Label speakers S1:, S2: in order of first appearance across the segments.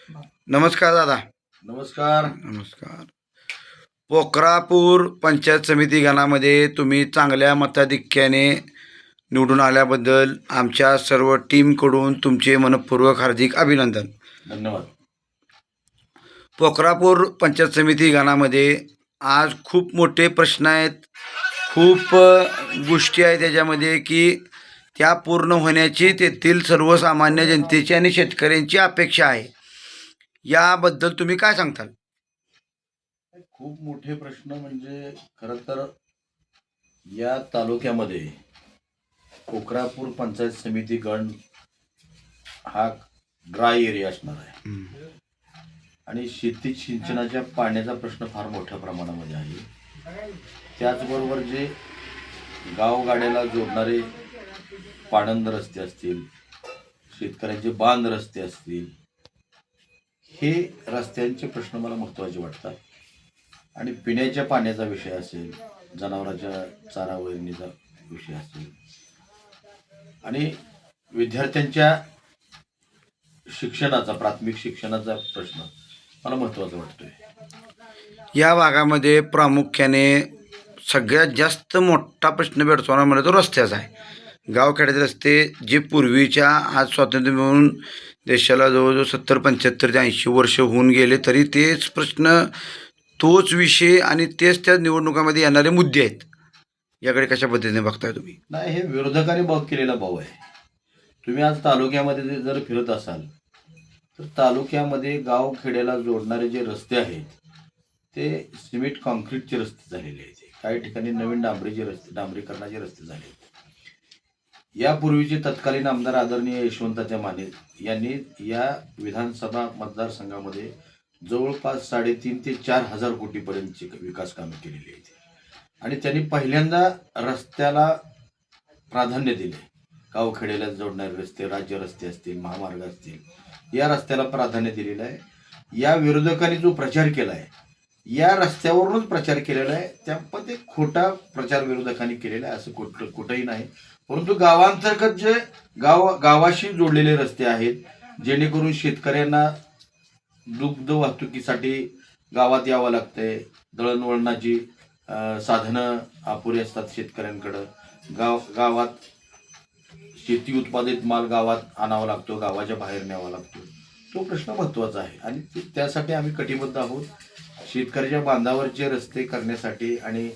S1: नमस्कार दादा.
S2: नमस्कार.
S1: नमस्कार. पोखरापूर पंचायत समिती गणामध्ये तुम्ही चांगल्या मताधिक्याने निवडून आल्याबद्दल आमच्या सर्व टीमकडून तुमचे मनपूर्वक हार्दिक अभिनंदन.
S2: धन्यवाद.
S1: पोखरापूर पंचायत समिती गणामध्ये आज खूप मोठे प्रश्न आहेत, खूप गोष्टी आहेत त्याच्यामध्ये की त्या पूर्ण होण्याची तेथील सर्वसामान्य जनतेची आणि शेतकऱ्यांची अपेक्षा आहे. याबद्दल तुम्ही काय सांगताल?
S2: खूप मोठे प्रश्न म्हणजे खरं तर या तालुक्यामध्ये पोखरापूर पंचायत समिती गण हा ड्राय एरिया असणार आहे आणि शेती सिंचनाच्या पाण्याचा प्रश्न फार मोठ्या प्रमाणामध्ये आहे. त्याचबरोबर जे गावगाड्याला जोडणारे पाणंद रस्ते असतील, शेतकऱ्यांचे बांध रस्ते असतील, हे रस्त्यांचे प्रश्न मला महत्त्वाचे वाटतात. आणि पिण्याच्या पाण्याचा विषय असेल, जनावरांच्या चारा वैरणीचा विषय असेल आणि विद्यार्थ्यांच्या शिक्षणाचा, प्राथमिक शिक्षणाचा प्रश्न मला महत्त्वाचा वाटतोय.
S1: या भागामध्ये प्रामुख्याने सगळ्यात जास्त मोठा प्रश्न भेडसावणारा म्हणजे तो रस्त्याचा आहे. गावखेड्याचे रस्ते जे पूर्वीच्या आज स्वातंत्र्य मिळून देशाला जवळजवळ 70-75 ते 80 वर्ष होऊन गेले तरी तेच प्रश्न, तोच विषय आणि तेच त्या निवडणुकामध्ये येणारे मुद्दे आहेत. याकडे कशा पद्धतीने बघताय तुम्ही?
S2: नाही, हे विरोधकांनी भाव केलेला भाव आहे. तुम्ही आज तालुक्यामध्ये जर फिरत असाल तर तालुक्यामध्ये गावखेड्याला जोडणारे जे रस्ते आहेत ते सिमेंट कॉन्क्रीटचे रस्ते झालेले आहेत. काही ठिकाणी नवीन डांबरीकरणाचे रस्ते झाले आहेत. यापूर्वीचे तत्कालीन आमदार आदरणीय यशवंताच्या माने यांनी या विधानसभा मतदारसंघामध्ये जवळपास 3.5 ते 4 हजार कोटीपर्यंतची विकास कामे केलेली आहेत आणि त्यांनी पहिल्यांदा रस्त्याला प्राधान्य दिले. गावखेड्याला जोडणारे रस्ते, राज्य रस्ते असतील, महामार्ग असतील, या रस्त्याला प्राधान्य दिलेलं आहे. या विरोधकांनी जो प्रचार केला आहे, या रस्त्यावरूनच प्रचार केलेला आहे. त्यामध्ये खोटा प्रचार विरोधकांनी केलेला आहे असं कुठंही नाही. परंतु गावांतर्गत जे गावाशी जोडलेले रस्ते आहेत, जेणेकरून शेतकऱ्यांना दुग्ध वाहतुकीसाठी गावात यावं लागतंय, दळणवळणाची साधनं अपुरी असतात शेतकऱ्यांकडं, गावात शेती उत्पादित माल गावात आणावा लागतो, गावाच्या बाहेर न्यावा लागतो. तो प्रश्न महत्त्वाचा आहे आणि त्यासाठी आम्ही कटिबद्ध आहोत. शेतकऱ्याच्या बांधावरचे रस्ते करण्यासाठी आणि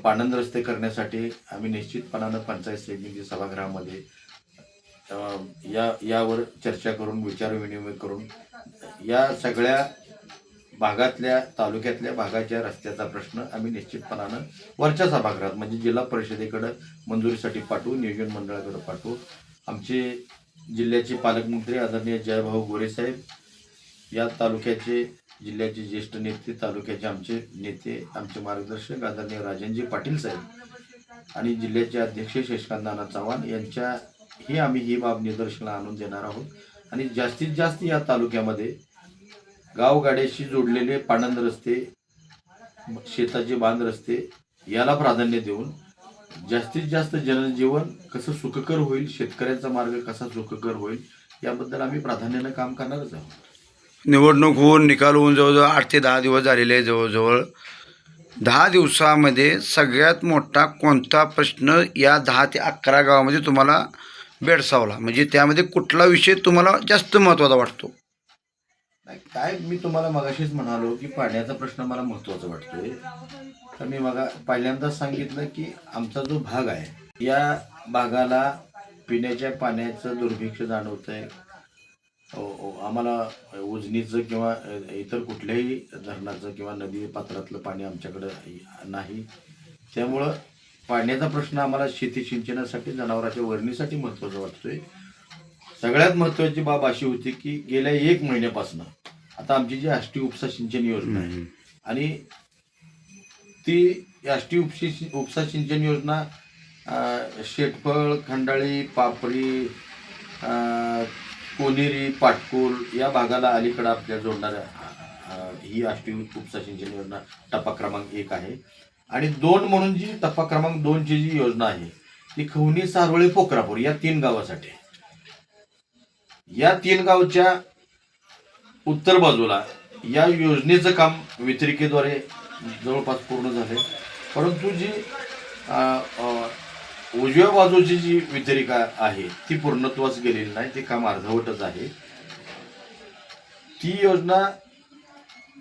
S2: पाणंद रस्ते करण्यासाठी आम्ही निश्चितपणानं पंचायत समिती सभागृहामध्ये यावर चर्चा करून, विचारविनिमय करून या सगळ्या भागातल्या, तालुक्यातल्या भागाच्या रस्त्याचा प्रश्न आम्ही निश्चितपणानं वरच्या सभागृहात म्हणजे जिल्हा परिषदेकडं मंजुरीसाठी पाठवू, नियोजन मंडळाकडे पाठवू. आमचे जिल्ह्याचे पालकमंत्री आदरणीय जयभाऊ गोरे साहेब, या तालुक्याचे जिल्ह्याचे ज्येष्ठ नेते, तालुक्याचे आमचे नेते, आमचे मार्गदर्शक आदरणीय राजनजी पाटील साहेब आणि जिल्ह्याचे अध्यक्ष शशिकांत नाना चव्हाण यांच्याही आम्ही ही बाब निदर्शनाला आणून देणार आहोत. आणि जास्तीत जास्त या तालुक्यामध्ये गावगाड्याशी जोडलेले पाणंद रस्ते, शेताचे बांध रस्ते याला प्राधान्य देऊन जास्तीत जास्त जनजीवन कसं सुखकर होईल, शेतकऱ्यांचा मार्ग कसा सुखकर होईल, याबद्दल आम्ही प्राधान्यानं काम करणारच आहोत.
S1: निवडणूक होऊन निकाल होऊन जवळजवळ 8 ते 10 दिवस झालेले आहे. जवळजवळ 10 दिवसामध्ये सगळ्यात मोठा कोणता प्रश्न या 10 ते 11 गावामध्ये तुम्हाला भेडसावला, म्हणजे त्यामध्ये कुठला विषय तुम्हाला जास्त महत्त्वाचा वाटतो?
S2: नाही, काय मी तुम्हाला मगाशीच म्हणालो की पाण्याचा प्रश्न मला महत्त्वाचा वाटतोय. तर मी पहिल्यांदाच सांगितलं की आमचा जो भाग आहे, या भागाला पिण्याच्या पाण्याचं दुर्भिक्ष जाणवतंय. आम्हाला उजनीचं किंवा इतर कुठल्याही धरणाचं किंवा नदी पात्रातलं पाणी आमच्याकडं नाही. त्यामुळं पाण्याचा प्रश्न आम्हाला शेती सिंचनासाठी, जनावरांच्या वरणीसाठी महत्त्वाचा वाटतोय. सगळ्यात महत्त्वाची बाब अशी होती की गेल्या 1 महिन्यापासून आता आमची जी आष्टी उपसा सिंचन योजना आहे आणि ती आष्टी उपसा सिंचन योजना शेटफळ, खंडाळी, पापरी, कोनेरी, पाटकोल या भागाला अलीकडं आपल्या जोडणाऱ्या ही आष्टी उपसा सिंचन योजना टप्पा क्रमांक 1 आहे. आणि 2 म्हणून जी टप्पा क्रमांक 2ची जी योजना आहे ती खवणी, सारोळे, पोखरापूर या 3 गावासाठी. या 3 गावच्या उत्तर बाजूला या योजनेचं काम वितरिकेद्वारे जवळपास पूर्ण झाले, परंतु जी अ, अ, उजव्या बाजूची जी वितरिका आहे ती पूर्णत्वास गेलेली नाही, ते काम अर्धवटच आहे. ती योजना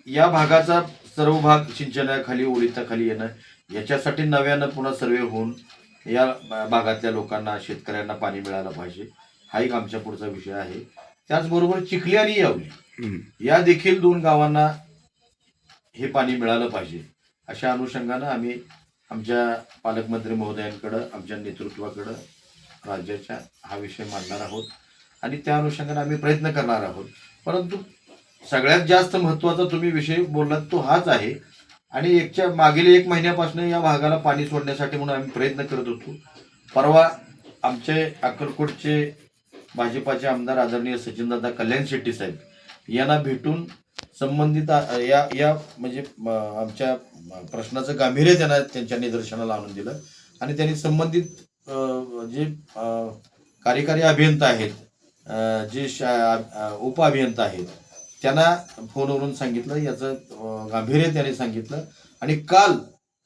S2: या भागाचा सर्व भाग सिंचनाखाली ओलिताखाली येणं याच्यासाठी नव्यानं पुन्हा सर्वे होऊन या भागातल्या लोकांना शेतकऱ्यांना पाणी मिळालं पाहिजे, हा एक आमच्या पुढचा विषय आहे. त्याचबरोबर चिखली आणि यावली या देखील 2 गावांना हे पाणी मिळालं पाहिजे, अशा अनुषंगानं आम्ही आमच्या पालकमंत्री महोदयांकडं, आमच्या नेतृत्वाकडं राज्याच्या हा विषय मांडणार आहोत आणि त्या अनुषंगाने आम्ही प्रयत्न करणार आहोत. परंतु सगळ्यात जास्त महत्त्वाचा तुम्ही विषय बोललात तो हाच आहे. आणि मागील 1 महिन्यापासून या भागाला पाणी सोडण्यासाठी म्हणून आम्ही प्रयत्न करत होतो. परवा आमचे अक्कलकोटचे भाजपाचे आमदार आदरणीय सचिनदादा कल्याण शेट्टी साहेब यांना भेटून संबंधित या या म्हणजे आमच्या प्रश्नाचं गांभीर्य त्यांना त्यांच्या निदर्शनाला आणून दिलं आणि त्यांनी संबंधित जे कार्यकारी अभियंता आहेत, जे उप अभियंता आहेत, त्यांना फोनवरून सांगितलं, याचं गांभीर्य त्यांनी सांगितलं आणि काल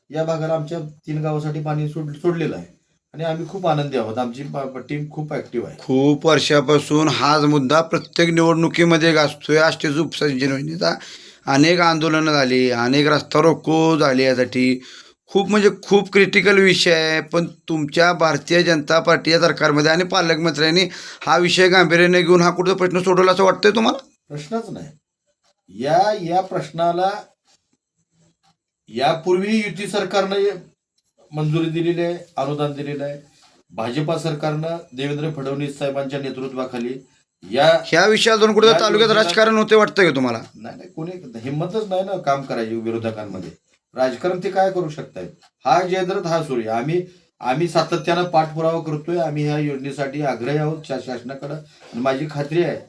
S2: या भागाला आमच्या 3 गावासाठी पाणी सोडलेलं आहे आणि आम्ही खूप आनंदी आहोत. आमची टीम खूप ऍक्टिव्ह आहे.
S1: खूप वर्षापासून हाच मुद्दा प्रत्येक निवडणुकीमध्ये गाजतोय. आष्टीचं उपसिंचन योजनेचा अनेक आंदोलनं झाली, अनेक रस्ता रोको झाले, यासाठी खूप म्हणजे खूप क्रिटिकल विषय आहे. पण तुमच्या भारतीय जनता पार्टी या सरकारमध्ये आणि पालकमंत्र्यांनी हा विषय गांभीर्याने घेऊन हा कुठं प्रश्न सोडवला असं वाटतंय तुम्हाला?
S2: प्रश्नच नाही. या प्रश्नाला यापूर्वी युती सरकारनं मंजुरी दिलेली आहे, अनुदान दिलेलं आहे. भाजपा सरकारनं देवेंद्र फडणवीस साहेबांच्या नेतृत्वाखाली
S1: ह्या विषयातून कुठं तालुक्यात राजकारण होते वाटतंय का तुम्हाला?
S2: नाही, कोणी हिंमतच नाही ना काम करायची विरोधकांमध्ये. राजकारण ते काय करू शकतायत? हा जयद्रथ हा सूर्य. आम्ही सातत्यानं पाठपुरावा करतोय. आम्ही ह्या योजनेसाठी आग्रही आहोत शासनाकडं आणि माझी खात्री आहे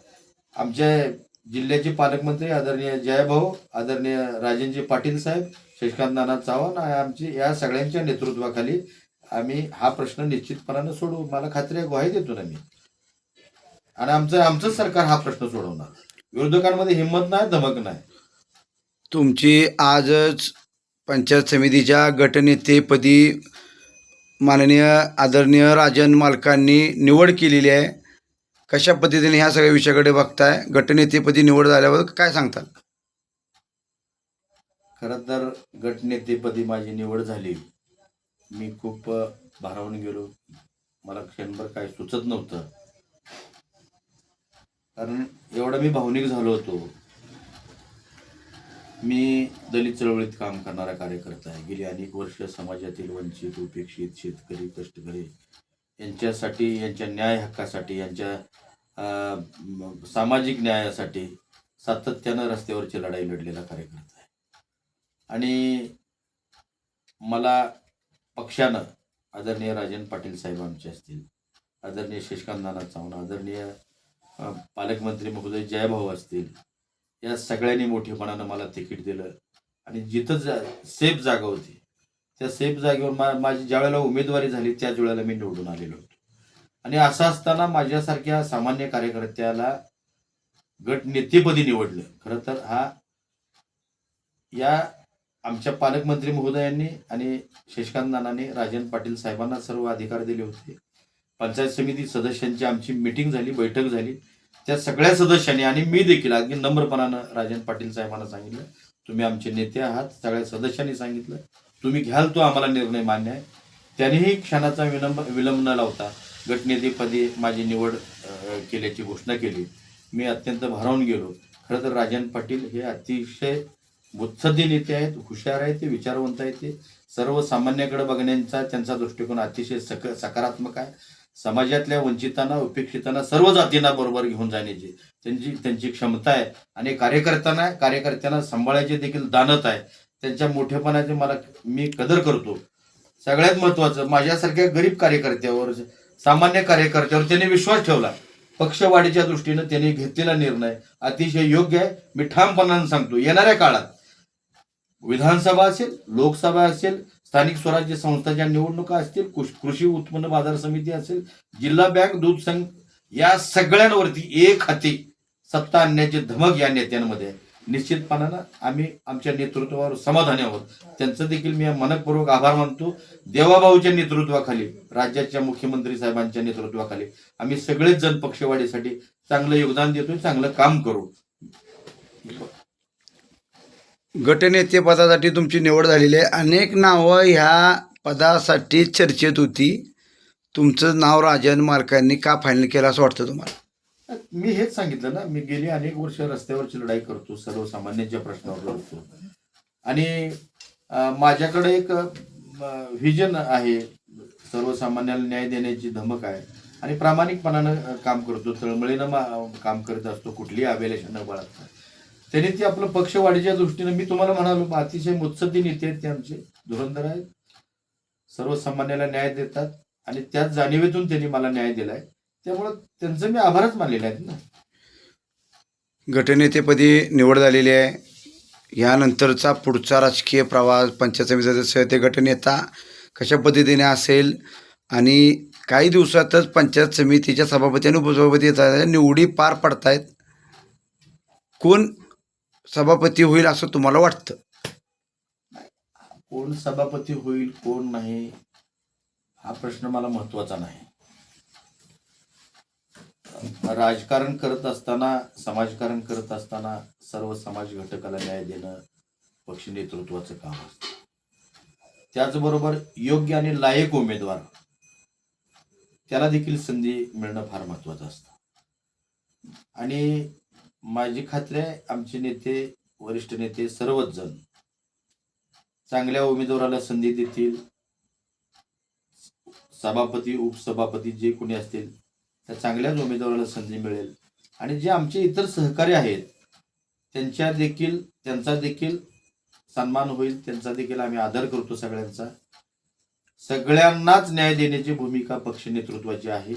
S2: आमच्या जिल्ह्याचे पालकमंत्री आदरणीय जयभाऊ, आदरणीय राजेंद्र पाटील साहेब, शशिकांत नाना चव्हाण आमची या सगळ्यांच्या नेतृत्वाखाली आम्ही हा प्रश्न निश्चितपणानं सोडवू. मला खात्री आहे, ग्वाही देतो ना मी. आणि आमचं सरकार हा प्रश्न सोडवणार. विरोधकांमध्ये हिंमत नाही, धमक नाही.
S1: तुमची आजच पंचायत समितीच्या गटनेतेपदी माननीय आदरणीय राजन मालकांनी निवड केलेली आहे. कशा पद्धतीने ह्या सगळ्या विषयाकडे बघताय? गटनेतेपदी निवड झाल्यावर काय सांगताल?
S2: खरं तर गटनेतेपदी माझी निवड झाली, मी खूप भारावून गेलो. मला क्षणभर काय सुचत नव्हतं, कारण एवढा मी भावनिक झालो होतो. मी दलित चळवळीत काम करणारा कार्यकर्ता आहे. गेली अनेक वर्ष समाजातील वंचित, उपेक्षित, शेतकरी, कष्टकरी यांच्यासाठी, यांच्या न्याय हक्कासाठी, यांच्या सामाजिक न्यायासाठी सातत्यानं रस्त्यावरची लढाई लढलेला कार्यकर्ता आहे. आणि मला पक्षानं आदरणीय राजन पाटील साहेब आमचे असतील, आदरणीय शशिकांत नाना चव्हाण, आदरणीय पालकमंत्री महोदय जयभाऊ असतील, या सगळ्यांनी मोठेपणानं मला तिकीट दिलं आणि जिथं सेफ जागा होती त्या सेफ जागेवर माझी ज्या वेळेला उमेदवारी झाली त्याच वेळेला मी निवडून आलेलो होतो. आणि असं असताना माझ्यासारख्या सामान्य कार्यकर्त्याला गट नेतेपदी निवडलं. खरं तर हा या आमच्या पालकमंत्री महोदयांनी आणि शशिकांत नानांनी राजन पाटील साहेबांना सर्व अधिकार दिले होते. पंचायत समिती सदस्यांची आमची मीटिंग झाली, बैठक झाली. त्या सगळ्या सदस्यांनी आणि मी देखील अगदी नम्रपणानं राजन पाटील साहेबांना सांगितलं, तुम्ही आमचे नेते आहात. सगळ्या सदस्यांनी सांगितलं, तुम्ही घ्याल तो आम्हाला निर्णय मान्य आहे. त्यांनीही क्षणाचा विलंब न लावता गटनेतेपदी माझी निवड केल्याची घोषणा केली. मी अत्यंत भारावून गेलो. खरं तर राजन पाटील हे अतिशय मुत्सद्दी नेते आहेत, हुशार आहेत, ते विचारवंत आहेत, ते सर्वसामान्याकडे बघण्याचा त्यांचा दृष्टिकोन अतिशय सकारात्मक आहे. समाजातल्या वंचितांना, उपेक्षितांना, सर्व जातींना बरोबर घेऊन जाण्याची त्यांची क्षमता आहे आणि कार्यकर्त्यांना सांभाळायचे देखील दानत आहे. त्यांच्या मोठेपणाचे मी कदर करतो. सगळ्यात महत्त्वाचं, माझ्यासारख्या गरीब कार्यकर्त्यावर, सामान्य कार्यकर्त्यावर त्यांनी विश्वास ठेवला. पक्षवाढीच्या दृष्टीनं त्यांनी घेतलेला निर्णय अतिशय योग्य आहे. मी ठामपणानं सांगतो, येणाऱ्या काळात विधानसभा असेल, लोकसभा असेल, स्थानिक स्वराज्य संस्थांच्या निवडणुका असतील, कृषी उत्पन्न बाजार समिती असेल, जिल्हा बँक, दूध संघ, या सगळ्यांवरती एक हाती सत्ता आणण्याची धमक या नेत्यांमध्ये आहे. निश्चितपणानं आम्ही आमच्या नेतृत्वावर समाधानी आहोत. त्यांचं देखील मी मनपूर्वक आभार मानतो. देवाभाऊच्या नेतृत्वाखाली, राज्याच्या मुख्यमंत्री साहेबांच्या नेतृत्वाखाली आम्ही सगळेच जण पक्षवाढीसाठी चांगलं योगदान देतोय, चांगलं काम करू.
S1: गटनेते पदासाठी तुमची निवड झालेली आहे. अनेक नावं ह्या पदासाठी चर्चेत होती. तुमचं नाव राजन मालकांनी का फायनल केलं असं वाटतं तुम्हाला?
S2: मी हेच सांगितलं ना, मी गेली अनेक वर्ष रस्त्यावरची लढाई करतो, सर्वसामान्यांच्या प्रश्नावर लढतो आणि माझ्याकडे एक व्हिजन आहे, सर्वसामान्याला न्याय देण्याची धमक आहे आणि प्रामाणिकपणानं काम करतो, तळमळीनं काम करत असतो, कुठलीही अभिलाषा न बाळगता. त्यांनी ती आपलं पक्षवाढीच्या दृष्टीनं, मी तुम्हाला म्हणालो, अतिशय मुत्सद्दी नेते आहेत ते, आमचे धुरंधर आहेत, सर्वसामान्याला न्याय देतात आणि त्याच जाणीवेतून त्यांनी मला न्याय दिलाय. त्यामुळं त्यांचं मी आभारच मानलेले आहेत ना.
S1: गटनेतेपदी निवड झालेली आहे. यानंतरचा पुढचा राजकीय प्रवास, पंचायत समिती सदस्य ते गटनेता कशा पद्धतीने असेल आणि काही दिवसातच पंचायत समितीच्या सभापती आणि उपसभापती निवडी पार पडतायत. कोण सभापती होईल असं तुम्हाला वाटतं?
S2: कोण सभापती होईल, कोण नाही, हा प्रश्न मला महत्वाचा नाही. राजकारण करत असताना, समाजकारण करत असताना सर्व समाज घटकाला न्याय देणं पक्ष नेतृत्वाचं काम असतं. त्याचबरोबर योग्य आणि लायक उमेदवार, त्याला देखील संधी मिळणं फार महत्वाचं असतं. आणि माझी खात्री आहे, आमचे नेते, वरिष्ठ नेते सर्वच जण चांगल्या उमेदवाराला संधी देतील. सभापती, उपसभापती जे कोणी असतील त्या चांगल्याच उमेदवाराला संधी मिळेल आणि जे आमचे इतर सहकारी आहेत त्यांचा देखील सन्मान होईल, त्यांचा देखील आम्ही आदर करतो सगळ्यांचा. सगळ्यांनाच न्याय देण्याची भूमिका पक्ष नेतृत्वाची आहे.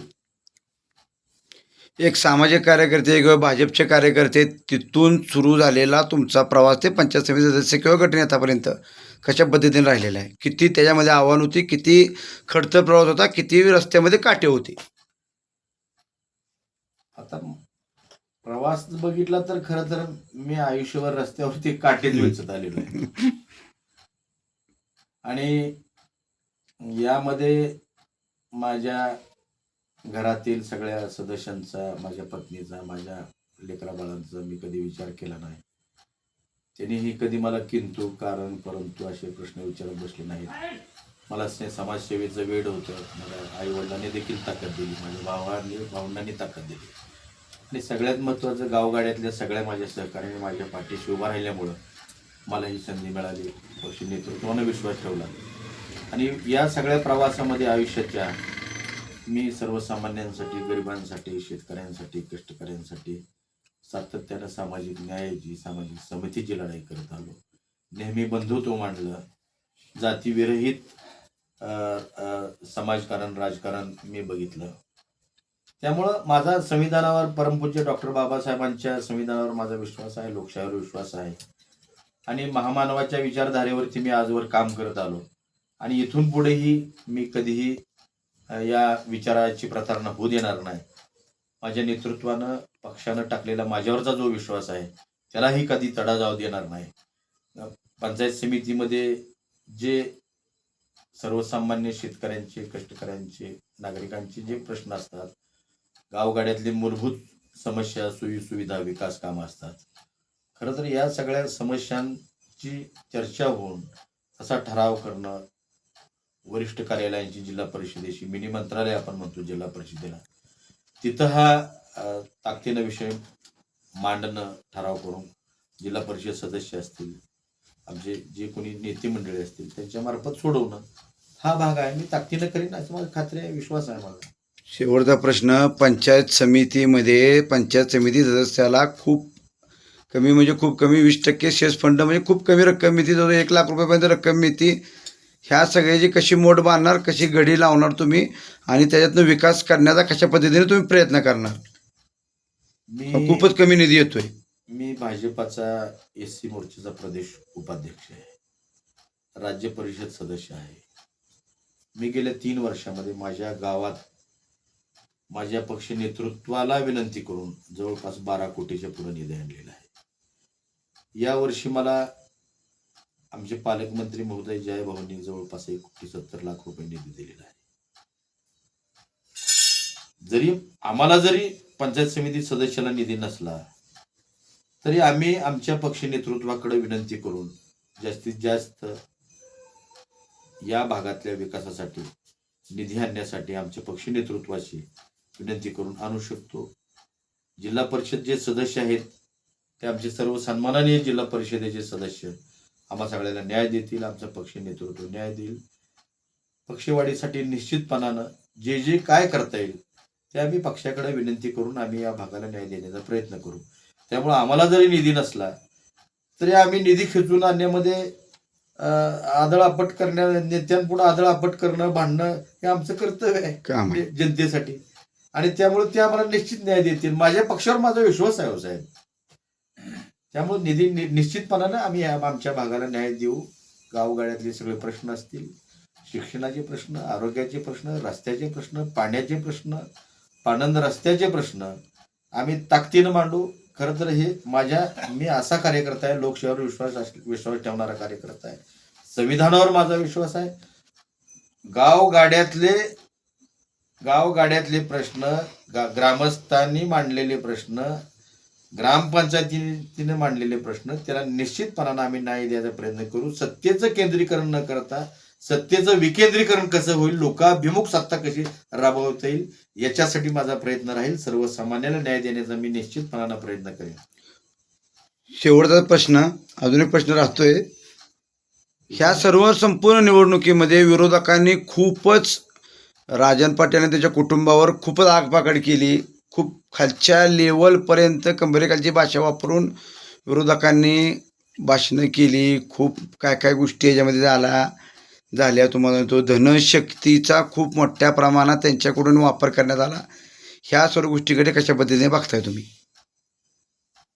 S1: एक सामाजिक कार्यकर्ते किंवा भाजपचे कार्यकर्ते, तिथून सुरू झालेला तुमचा प्रवास ते पंचायत समिती सदस्य किंवा गटनेतापर्यंत कशा पद्धतीने राहिलेला आहे? किती त्याच्यामध्ये आव्हान होती, किती खडतर प्रवास होता, किती रस्त्यामध्ये काटे होते?
S2: आता प्रवास बघितला तर खरं तर मी आयुष्यभर रस्त्यावरती काटेच वेचत आलेलो आहे आणि यामध्ये माझ्या घरातील सगळ्या सदस्यांचा, माझ्या पत्नीचा, माझ्या लेकरा बाळांचा मी कधी विचार केला नाही. त्यांनीही कधी मला किंतु, कारण, परंतु असे प्रश्न विचारत बसले नाहीत. मला समाजसेवेचं वेड होतं. मला आईवडिलांनी देखील ताकद दिली, माझ्या भावंडांनी ताकद दिली आणि सगळ्यात महत्त्वाचं, गावगाड्यातल्या सगळ्या माझ्या सहकार्याने माझ्या पाठीशी उभा राहिल्यामुळं मला ही संधी मिळाली. पक्ष नेतृत्वानं विश्वास ठेवला आणि या सगळ्या प्रवासामध्ये आयुष्याच्या मी सर्वसामान्यांसाठी, गरिबांसाठी, शेतकऱ्यांसाठी, कष्टकऱ्यांसाठी सातत्यानं सामाजिक न्यायाची, सामाजिक समतेची लढाई करत आलो. नेहमी बंधुत्व मांडलं. जातीविरहित समाजकारण, राजकारण मी बघितलं. त्यामुळं माझा संविधानावर, परमपूज्य डॉक्टर बाबासाहेबांच्या संविधानावर माझा विश्वास आहे, लोकशाहीवर विश्वास आहे आणि महामानवाच्या विचारधारेवरती मी आजवर काम करत आलो आणि इथून पुढेही मी कधीही या विचाराची प्रतारणा होऊ देणार नाही. माझ्या नेतृत्वानं, पक्षानं टाकलेला माझ्यावरचा जो विश्वास आहे त्यालाही कधी तडा जाऊ देणार नाही. पंचायत समितीमध्ये जे सर्वसामान्य शेतकऱ्यांचे, कष्टकऱ्यांचे, नागरिकांचे जे प्रश्न असतात, गावगाड्यातले मूलभूत समस्या, सोयीसुविधा, विकास कामं असतात, खरं तर या सगळ्या समस्यांची चर्चा होऊन असा ठराव करणं, वरिष्ठ कार्यालयांची, जिल्हा परिषदेशी, मिनी मंत्रालय आपण म्हणतो जिल्हा परिषदेला, तिथं हा ताकदीनं विषय मांडणं, ठराव करून जिल्हा परिषद सदस्य असतील, आमचे जे कोणी नेते मंडळी असतील त्यांच्यामार्फत सोडवणं, हा भाग आहे. मी ताकदीनं करीन असं मला खात्री आहे, विश्वास आहे मला.
S1: शेवटचा प्रश्न, पंचायत समितीमध्ये पंचायत समिती सदस्याला खूप कमी, म्हणजे खूप कमी, 20% शेअर्स फंड, म्हणजे खूप कमी रक्कम मिळते, जवळ 1 लाख रुपयापर्यंत रक्कम मिळते. ह्या सगळ्याची कशी मोड बांधणार, कशी घडी लावणार तुम्ही आणि त्याच्यातनं विकास करण्याचा कशा पद्धतीने तुम्ही प्रयत्न करणार? खूपच कमी निधी येतोय.
S2: मी भाजपाचा SC मोर्चाचा प्रदेश उपाध्यक्ष आहे, राज्य परिषद सदस्य आहे. मी गेल्या 3 वर्षामध्ये माझ्या गावात माझ्या पक्ष नेतृत्वाला विनंती करून जवळपास 12 कोटीच्या पुढे निधी आणलेला आहे. यावर्षी मला आमचे पालकमंत्री महोदय जयभाऊंनी जवळपास 1,70,00,000 रुपये निधी दिलेला आहे. जरी पंचायत समिती सदस्याला निधी नसला तरी आम्ही आमच्या पक्ष नेतृत्वाकडे विनंती करून जास्तीत जास्त या भागातल्या विकासासाठी निधी आणण्यासाठी आमच्या पक्ष नेतृत्वाची विनंती करून आणू शकतो. जिल्हा परिषद जे सदस्य आहेत ते आमचे सर्व सन्माननीय जिल्हा परिषदेचे सदस्य आम्हा सगळ्याला न्याय देतील, आमचा पक्ष नेतृत्व न्याय देईल. पक्षवाढीसाठी निश्चितपणानं जे काय करता येईल ते आम्ही पक्षाकडे विनंती करून आम्ही या भागाला न्याय देण्याचा प्रयत्न करू. त्यामुळे आम्हाला जरी निधी नसला तरी आम्ही निधी खेचून आणण्यामध्ये आदळआपट करण्या नेत्यांपुढे आदळआपट करणं, भांडणं हे आमचं कर्तव्य आहे जनतेसाठी. आणि त्यामुळे ते आम्हाला निश्चित न्याय देतील. माझ्या पक्षावर माझा विश्वास आहे साहेब. त्यामुळे निधी निश्चितपणानं आम्ही आमच्या भागाला न्याय देऊ. गावगाड्यातले सगळे प्रश्न असतील, शिक्षणाचे प्रश्न, आरोग्याचे प्रश्न, रस्त्याचे प्रश्न, पाण्याचे प्रश्न, पाणंद रस्त्याचे प्रश्न आम्ही ताकदीनं मांडू. खरं तर मी असा कार्यकर्ता आहे, लोकशाहीवर विश्वास ठेवणारा कार्यकर्ता आहे, संविधानावर माझा विश्वास आहे. गावगाड्यातले प्रश्न, ग्रामस्थांनी मांडलेले प्रश्न, ग्रामपंचायतीने मांडलेले प्रश्न त्याला निश्चितपणानं आम्ही न्याय द्यायचा प्रयत्न करू. सत्तेचं केंद्रीकरण न करता सत्तेचं विकेंद्रीकरण कसं होईल, लोकाभिमुख सत्ता कशी राबवता येईल याच्यासाठी माझा प्रयत्न राहील. सर्वसामान्याला न्याय देण्याचा मी निश्चितपणानं प्रयत्न करेन.
S1: शेवटचा प्रश्न, अजून एक प्रश्न राहतोय. ह्या सर्व संपूर्ण निवडणुकीमध्ये विरोधकांनी खूपच राजन पाटील आणि त्याच्या कुटुंबावर खूपच आगपाकड केली. खूप खालच्या लेवलपर्यंत कंबरेखालची भाषा वापरून विरोधकांनी भाषणं केली. खूप काय गोष्टी याच्यामध्ये झाल्या. तुम्हाला तो धनशक्तीचा खूप मोठ्या प्रमाणात त्यांच्याकडून वापर करण्यात आला. ह्या सर्व गोष्टीकडे कशा पद्धतीने बघताय तुम्ही?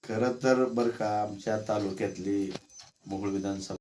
S2: खरं तर बरं का, आमच्या तालुक्यातली मोहोळ विधानसभा